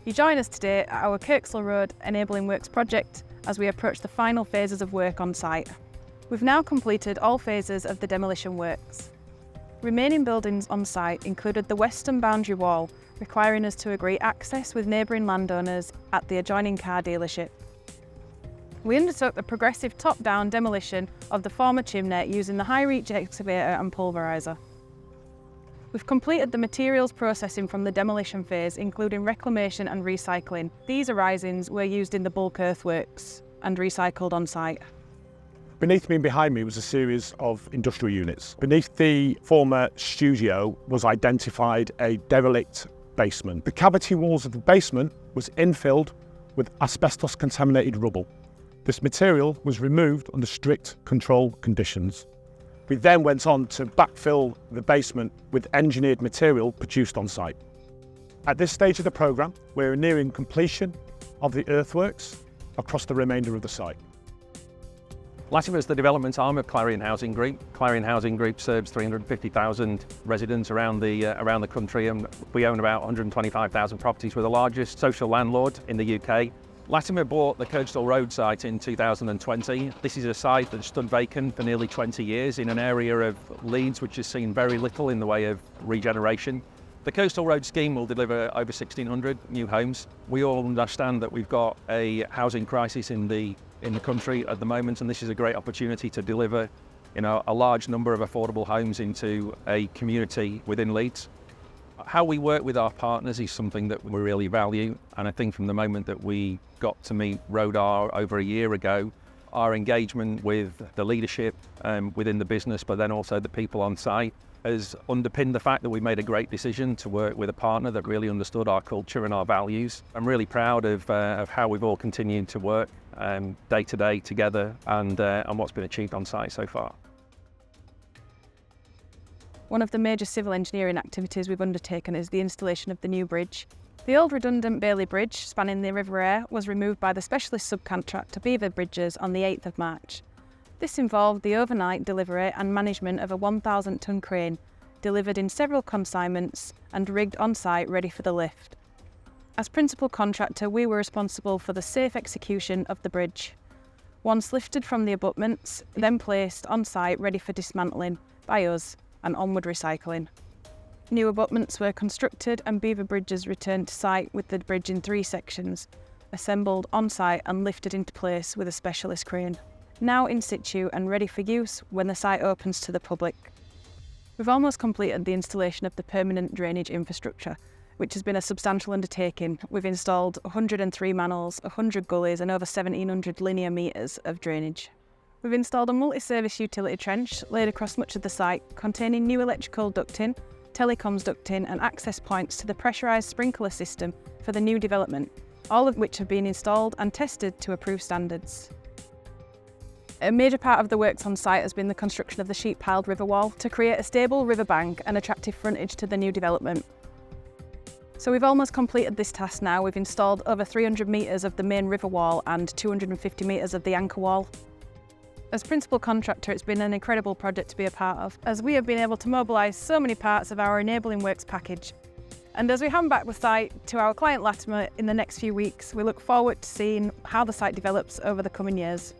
You join us today at our Kirkstall Road Enabling Works project as we approach the final phases of work on site. We've now completed all phases of the demolition works. Remaining buildings on site included the western boundary wall, requiring us to agree access with neighbouring landowners at the adjoining car dealership. We undertook the progressive top-down demolition of the former chimney using the high-reach excavator and pulveriser. We've completed the materials processing from the demolition phase, including reclamation and recycling. These arisings were used in the bulk earthworks and recycled on site. Beneath me and behind me was a series of industrial units. Beneath the former studio was identified a derelict basement. The cavity walls of the basement was infilled with asbestos contaminated rubble. This material was removed under strict control conditions. We then went on to backfill the basement with engineered material produced on site. At this stage of the programme, we're nearing completion of the earthworks across the remainder of the site. Latimer is the development arm of Clarion Housing Group. Clarion Housing Group serves 350,000 residents around the country, and we own about 125,000 properties. We're the largest social landlord in the UK. Latimer bought the Kirkstall Road site in 2020. This is a site that stood vacant for nearly 20 years in an area of Leeds which has seen very little in the way of regeneration. The Kirkstall Road scheme will deliver over 1,600 new homes. We all understand that we've got a housing crisis in the country at the moment, and this is a great opportunity to deliver, a large number of affordable homes into a community within Leeds. How we work with our partners is something that we really value, and I think from the moment that we got to meet Rhodar over a year ago, our engagement with the leadership within the business, but then also the people on site, has underpinned the fact that we made a great decision to work with a partner that really understood our culture and our values. I'm really proud of how we've all continued to work day to day together and what's been achieved on site so far. One of the major civil engineering activities we've undertaken is the installation of the new bridge. The old redundant Bailey Bridge spanning the River Aire was removed by the specialist subcontractor Beaver Bridges on the 8th of March. This involved the overnight delivery and management of a 1,000-tonne crane, delivered in several consignments and rigged on site ready for the lift. As principal contractor, we were responsible for the safe execution of the bridge. Once lifted from the abutments, then placed on site ready for dismantling by us and onward recycling. New abutments were constructed and Beaver Bridges returned to site with the bridge in 3 sections, assembled on site and lifted into place with a specialist crane. Now in situ and ready for use when the site opens to the public. We've almost completed the installation of the permanent drainage infrastructure, which has been a substantial undertaking. We've installed 103 manholes, 100 gullies and over 1,700 linear metres of drainage. We've installed a multi-service utility trench laid across much of the site, containing new electrical ducting, telecoms ducting and access points to the pressurised sprinkler system for the new development, all of which have been installed and tested to approved standards. A major part of the works on site has been the construction of the sheet-piled river wall to create a stable riverbank and attractive frontage to the new development. So we've almost completed this task now. We've installed over 300 metres of the main river wall and 250 metres of the anchor wall. As principal contractor, it's been an incredible project to be a part of, as we have been able to mobilise so many parts of our enabling works package. And as we hand back the site to our client Latimer in the next few weeks, we look forward to seeing how the site develops over the coming years.